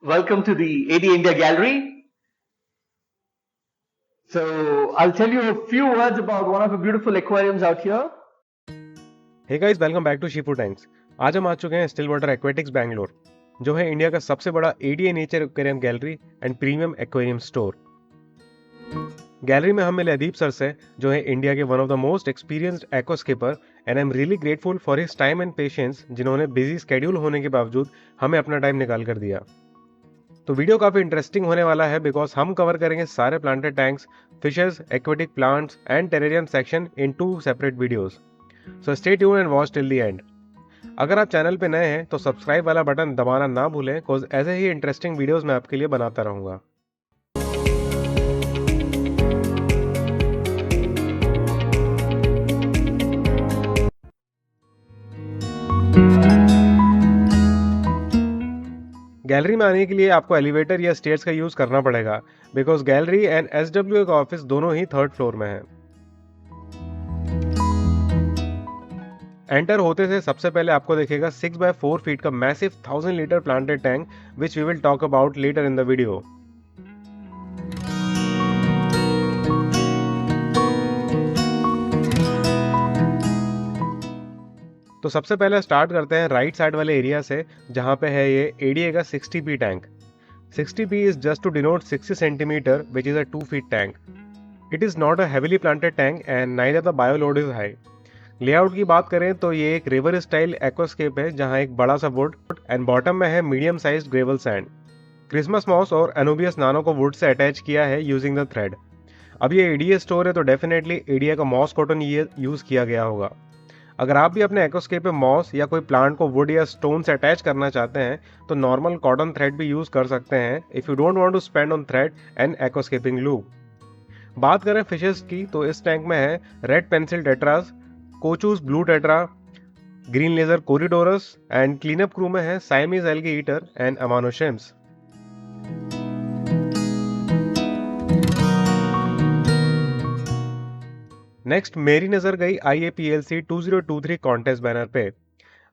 Welcome to the AD India Gallery. So I'll tell you a few words about one of the beautiful aquariums out here. Hey guys, welcome back to Shifu Times. आज हम आ चुके हैं still water aquatics Bangalore, जो है India का सबसे बड़ा ADA nature aquarium gallery and premium aquarium store. Gallery में हम मिले अदीप सर से, जो है इंडिया के one of the most experienced aquascaper, and I am really grateful for his time and patience, जिन्होंने बिजी स्केड्यूल होने के बावजूद हमें अपना टाइम निकाल कर दिया। तो वीडियो काफ़ी इंटरेस्टिंग होने वाला है बिकॉज हम कवर करेंगे सारे planted tanks, fishes, aquatic plants and terrarium section in 2 separate videos. So stay tuned and watch till the end. अगर आप चैनल पे नए हैं तो सब्सक्राइब वाला बटन दबाना ना भूलें, बिकॉज ऐसे ही इंटरेस्टिंग वीडियोस मैं आपके लिए बनाता रहूँगा। गैलरी में आने के लिए आपको एलिवेटर या स्टेयर्स का यूज़ करना पड़ेगा, बिकॉज गैलरी एंड एसडब्ल्यू का ऑफिस दोनों ही 3rd फ्लोर में है। एंटर होते से सबसे पहले आपको दिखेगा 6x4 फीट का massive 1000 litre planted tank, which we will talk about later in the video. तो सबसे पहले स्टार्ट करते हैं राइट साइड वाले एरिया से, जहां पे है ये एडीए का 60p tank. 60p is just to denote 60 centimeter, which is a 2 feet tank. It is not a heavily planted tank and neither the bioload is high. Layout की बात करें तो ये एक रिवर स्टाइल एक्वास्केप है, जहां एक बड़ा सा वुड एंड बॉटम में है medium sized gravel sand. Christmas moss और एनोबियस नानो को वुड से अटैच किया है यूजिंग द थ्रेड। अब ये एडीए स्टोर है तो डेफिनेटली एडीए का मॉस कॉटन ये यूज़ किया गया होगा। अगर आप भी अपने एक्वास्केप में मॉस या कोई प्लांट को वुड या स्टोन से अटैच करना चाहते हैं तो नॉर्मल कॉटन थ्रेड भी यूज़ कर सकते हैं, if you don't want to spend on thread and aquascaping loop. बात करें फिशेस की तो इस टैंक में है red pencil tetras, Cochu's blue tetra, green laser corydoras and cleanup crew में है Siamese algae eater and Amano shrimps. Next मेरी नज़र गई IAPLC 2023 कॉन्टेस्ट बैनर पे।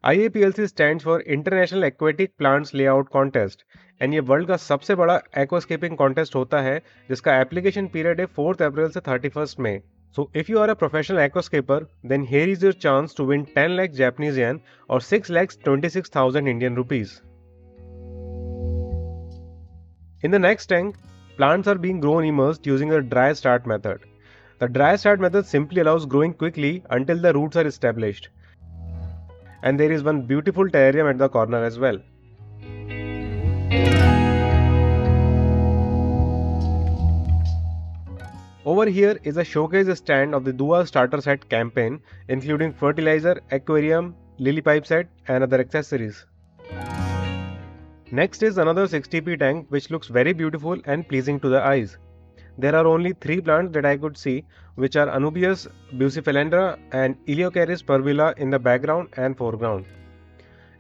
IAPLC stands for international aquatic plants layout contest, and ये world का सबसे बड़ा एक्वास्केपिंग कॉन्टेस्ट होता है, जिसका एप्लीकेशन पीरियड है 4 अप्रैल से 31 मई। So if you are a professional aquascaper, then here is your chance to win 10 lakh Japanese yen or 6 lakhs 26,000 Indian rupees. In the next tank, plants are being grown immersed using the dry start method. The dry start method simply allows growing quickly until the roots are established. And there is one beautiful terrarium at the corner as well. Over here is a showcase stand of the Dua starter set campaign, including fertilizer, aquarium, lily pipe set and other accessories. Next is another 60p tank which looks very beautiful and pleasing to the eyes. There are only 3 plants that I could see, which are Anubias bucephalendra and Iliocharis purvilla in the background and foreground.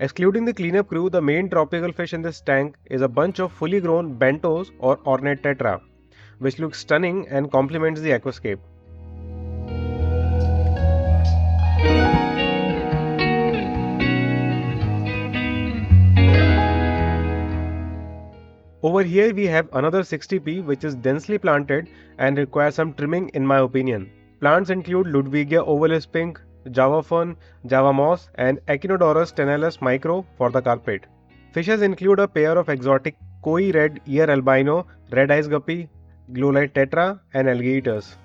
Excluding the cleanup crew, the main tropical fish in this tank is a bunch of fully grown bentos or ornate tetra, which looks stunning and complements the aquascape. Over here we have another 60p which is densely planted and requires some trimming in my opinion. Plants include Ludwigia ovalis pink, Java fern, Java moss and Echinodorus tenalis micro for the carpet. Fishes include a pair of exotic koi red ear albino, red eyes guppy, glowlight tetra and alligators.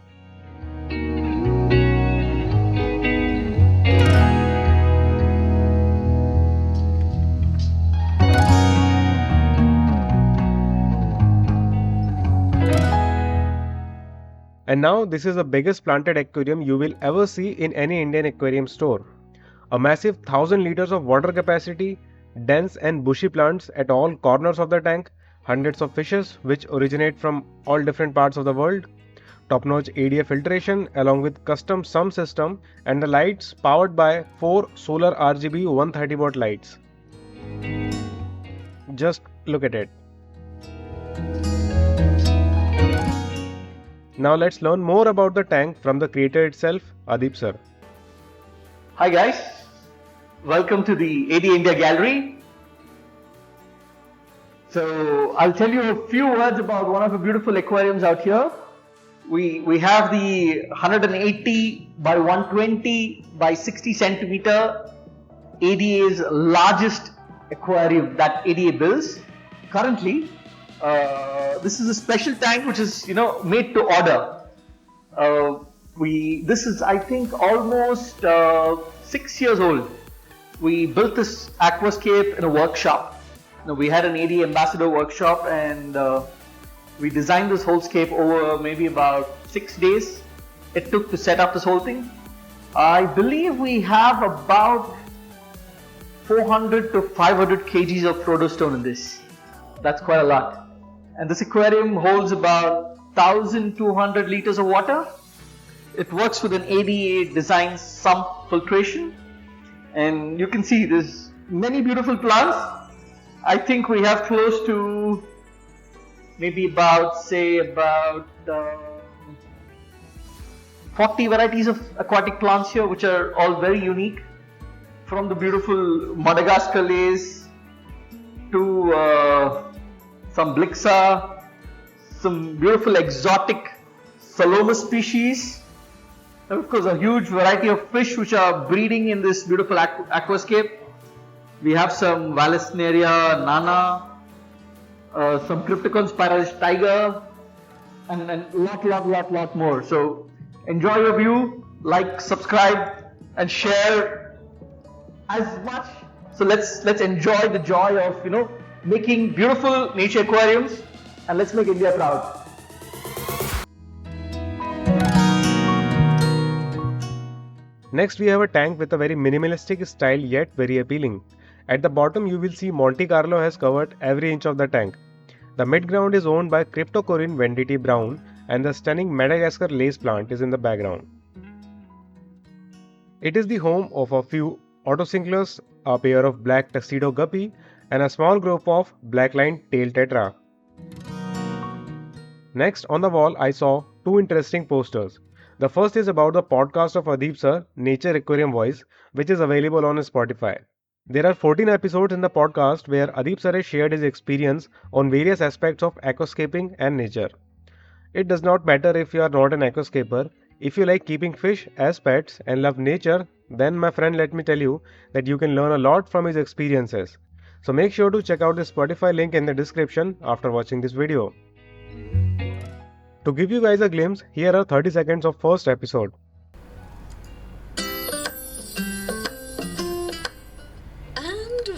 And now this is the biggest planted aquarium you will ever see in any Indian aquarium store. A massive 1000 liters of water capacity, dense and bushy plants at all corners of the tank, hundreds of fishes which originate from all different parts of the world, top-notch ADA filtration along with custom sump system and the lights powered by 4 solar RGB 130 watt lights. Just look at it. Now let's learn more about the tank from the creator itself, Adip sir. Hi guys, welcome to the AD India Gallery. So I'll tell you a few words about one of the beautiful aquariums out here. We have the 180 by 120 by 60 centimeter ADA's largest aquarium that ADA builds. Currently, this is a special tank which is made to order. This is, I think, almost 6 years old. We built this aquascape in a workshop. We had an ADA ambassador workshop, and we designed this whole scape over maybe about 6 days it took to set up this whole thing. I believe we have about 400 to 500 kgs of protostone in this. That's quite a lot. And this aquarium holds about 1200 liters of water. It works with an ADA designed sump filtration. And you can see there's many beautiful plants. I think we have close to maybe about 40 varieties of aquatic plants here, which are all very unique. From the beautiful Madagascar lace to some Blixa, some beautiful exotic Saloma species, and of course a huge variety of fish which are breeding in this beautiful aquascape. We have some Vallisneria nana, some Cryptocon's Spiralis tiger, and lot more. So enjoy your view, like, subscribe, and share as much. So let's enjoy the joy of making beautiful nature aquariums, and let's make India proud. Next, we have a tank with a very minimalistic style yet very appealing. At the bottom, you will see Monte Carlo has covered every inch of the tank. The mid-ground is owned by Cryptocorin Venditti Brown, and the stunning Madagascar lace plant is in the background. It is the home of a few Otocinclus, a pair of black tuxedo guppy, and a small group of black-lined tail tetra. Next, on the wall, I saw two interesting posters. The first is about the podcast of Adeep Sir, Nature Aquarium Voice, which is available on Spotify. There are 14 episodes in the podcast where Adeep Sir has shared his experience on various aspects of aquascaping and nature. It does not matter if you are not an aquascaper. If you like keeping fish as pets and love nature, then my friend, let me tell you that you can learn a lot from his experiences. So make sure to check out the Spotify link in the description after watching this video. To give you guys a glimpse, here are 30 seconds of first episode.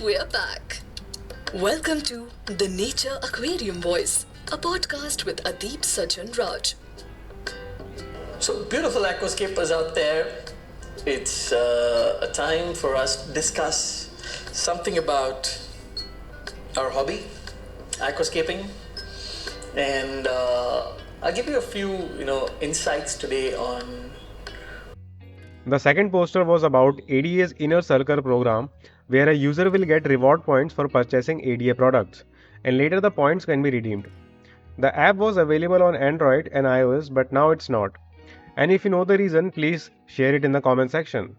We're back. Welcome to The Nature Aquarium Voice, a podcast with Adeep Sajjan Raj. So, beautiful aquascapers out there, it's a time for us to discuss something about our hobby, aquascaping, and I'll give you a few, insights today on. The second poster was about ADA's Inner Circle program, where a user will get reward points for purchasing ADA products, and later the points can be redeemed. The app was available on Android and iOS, but now it's not. And if you know the reason, please share it in the comment section.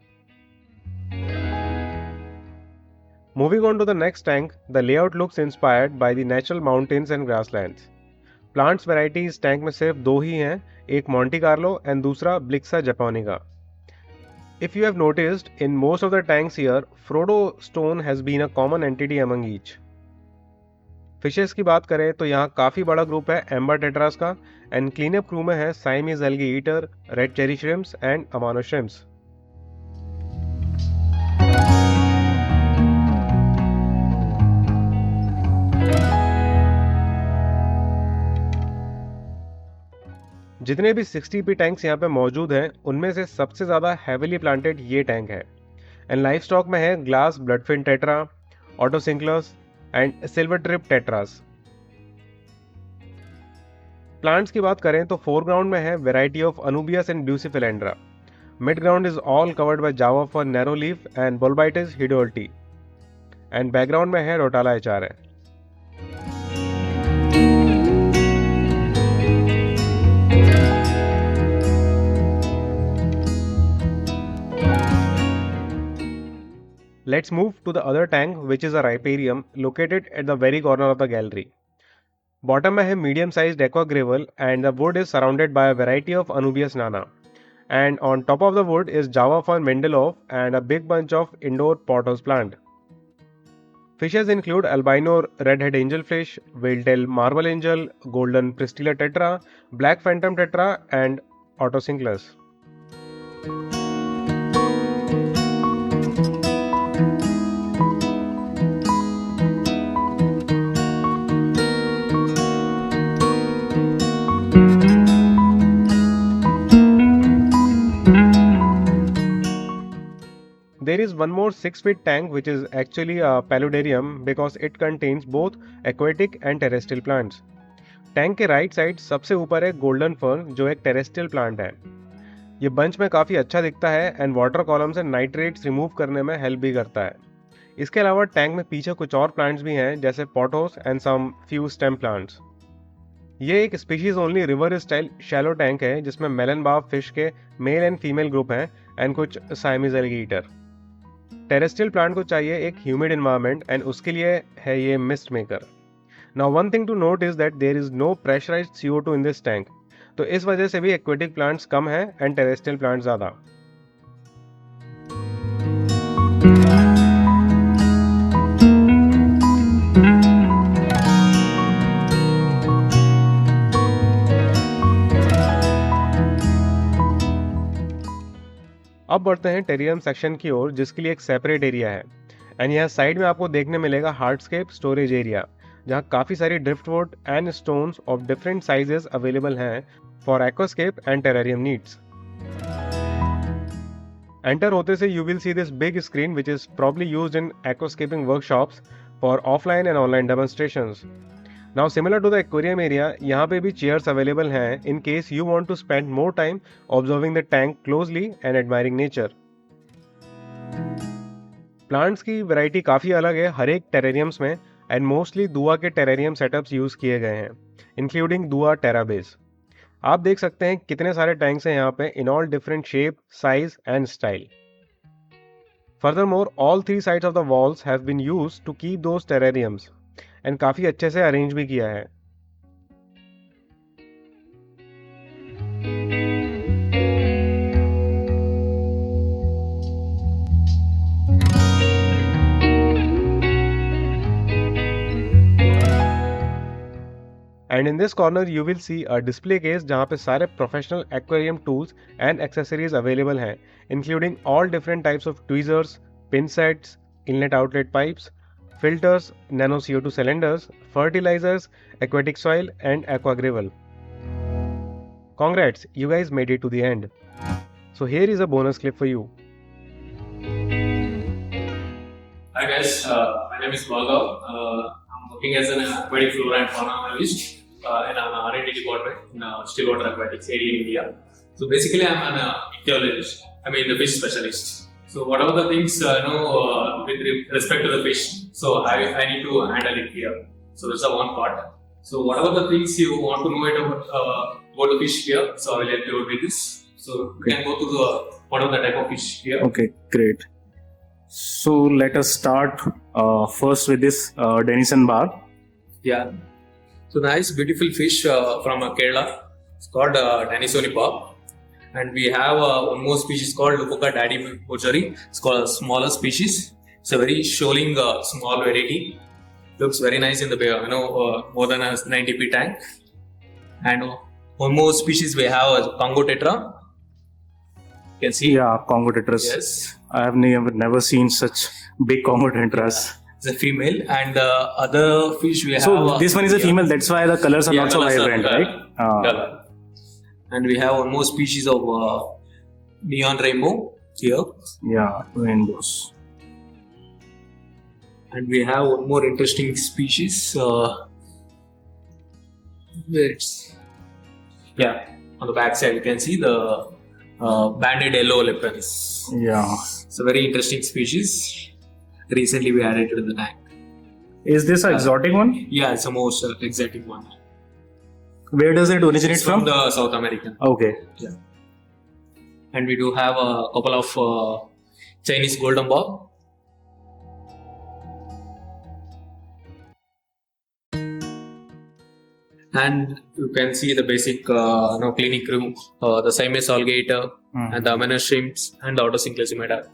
Moving on to the next tank, the layout looks inspired by the natural mountains and grasslands. Plants varieties tank में सिर्फ दो ही हैं, एक Monte Carlo and दूसरा Blixa japonica. If you have noticed, in most of the tanks here, Frodo stone has been a common entity among each. Fishes की बात करें तो यहाँ काफ़ी बड़ा ग्रुप है एम्बर टेट्रास का, एंड क्लीनअप क्रू में है Siamese algae eater, red cherry shrimps and अमानो श्रिम्प्स. जितने भी 60p टैंक्स यहाँ पे मौजूद हैं, उनमें से सबसे ज़्यादा हैविली प्लांटेड ये टैंक है. एंड लाइफ स्टॉक में है glass bloodfin tetra, otocinclus and silver tip tetras. Plants की बात करें तो फोरग्राउंड में है variety of anubias and bucephalandra. Mid ground is all covered by Java fern narrow leaf and bolbitis heudelotii. And background में है रोटाला एचार है. Let's move to the other tank, which is a riparium located at the very corner of the gallery. Bottom में है medium sized aqua gravel and the wood is surrounded by a variety of Anubias nana. And on top of the wood is Java fern Mendelhoff and a big bunch of indoor pothos plant. Fishes include albino redhead angelfish, whale-tail marble angel, golden pristilla tetra, black phantom tetra and Otocinclus. There is one more 6-feet tank which is actually a paludarium because it contains both aquatic and terrestrial plants. Tank के right side सबसे ऊपर है golden fern जो एक terrestrial plant है. ये bunch में काफ़ी अच्छा दिखता है एंड वाटर कॉलम से नाइट्रेट्स रिमूव करने में हेल्प भी करता है. इसके अलावा टैंक में पीछे कुछ और प्लांट्स भी हैं जैसे pothos and some few stem plants. ये एक species only river style shallow tank है जिसमें मेलन बार्ब फिश के मेल एंड फीमेल ग्रुप हैं एंड कुछ साइमीज एलिगेटर. टेरेस्ट्रियल प्लांट को चाहिए एक ह्यूमिड एनवायरनमेंट एंड उसके लिए है ये mist maker. Now one thing to note is that there is no pressurized CO2 in this tank. तो इस वजह से भी एक्वेटिक प्लांट्स कम है एंड टेरेस्ट्रियल प्लांट्स ज़्यादा. अब बढ़ते हैं टेरियम सेक्शन की ओर जिसके लिए एक सेपरेट एरिया है एंड यहाँ साइड में आपको देखने मिलेगा हार्डस्केप स्टोरेज एरिया जहाँ काफ़ी सारी driftwood and stones of different sizes available हैं for aquascape and terrarium needs. Enter होते से you will see this big screen which is probably used in aquascaping workshops for offline and online demonstrations. Now similar to the aquarium area, यहाँ पे भी chairs available हैं in case you want to spend more time observing the tank closely and admiring nature. Plants की variety काफ़ी अलग है हर एक terrariums में and mostly दुआ के terrarium setups यूज़ किए गए हैं, including दुआ TerraBase. आप देख सकते हैं कितने सारे tanks हैं यहाँ पे in all different shape, size and style. Furthermore, all three sides of the walls have been used to keep those terrariums. And काफ़ी अच्छे से अरेंज भी किया है. And in this corner you will see a display case जहाँ पे सारे professional aquarium tools and accessories available हैं including all different types of tweezers, pin sets, inlet outlet pipes, filters, nano CO2 cylinders, fertilizers, aquatic soil and aqua gravel. Congrats, you guys made it to the end. So here is a bonus clip for you. Hi guys, my name is Bhargav. I'm working as an aquatic flora and fauna analyst in an R&D department in Stillwater Aquatics area in India. So basically I'm an ichthyologist, the fish specialist. So whatever the things with respect to the fish, so I need to handle it here. So that's the one part. So whatever the things you want to know about the fish here, so I will help you with this. So we can go to the what are the type of fish here. Okay, great. So let us start first with this Denison barb. Yeah. So nice, beautiful fish from Kerala. It's called Denisoni barb. And we have one more species called Lupoca daddy pochari. It's called a smaller species. It's a very shoaling small variety. Looks very nice in the more than a 90p tank. And one more species we have is Congo tetra. You can see. Yeah, Congo tetras. Yes. I have never seen such big Congo tetras. It's a female. And the other fish we have. So this one is a female. That's why the colors are not so vibrant, right? Color. And we have one more species of neon rainbow here. Yeah, rainbows. And we have one more interesting species. Where it's on the back side you can see the banded yellow leptonis. Yeah. It's a very interesting species. Recently we added it to the tank. Is this an exotic one? Yeah, it's the most exotic one. Where does it originate It's from from? the South American. Okay. Yeah. And we do have a couple of Chinese golden barb. and you can see the basic cleaning crew, the Siamese alligator, and the amino shrimps, and the autosynclasimida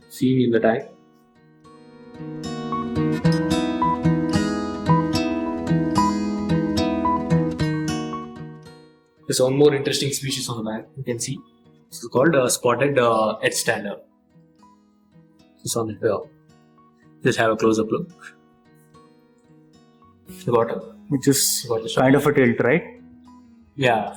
seen in the tank. There's one more interesting species on the bank. You can see it's called spotted headstander. It's on it here. Just have a close-up look. The bottom. Which is kind of a tilt, right? Yeah.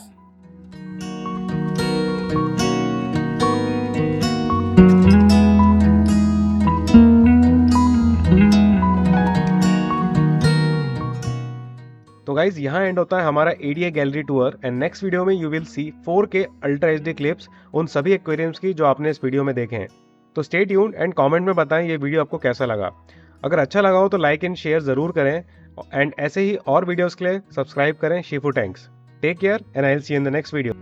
तो guys यहाँ end होता है हमारा ADA gallery tour and next video में you will see 4K ultra HD clips उन सभी aquariums की जो आपने इस वीडियो में देखे हैं। तो स्टे ट्यून्ड एंड कमेंट में बताएं ये वीडियो आपको कैसा लगा। अगर अच्छा लगा हो तो लाइक एंड शेयर जरूर करें एंड ऐसे ही और वीडियोस के लिए सब्सक्राइब करें Shifu tanks. Take care and I will see you in the next video.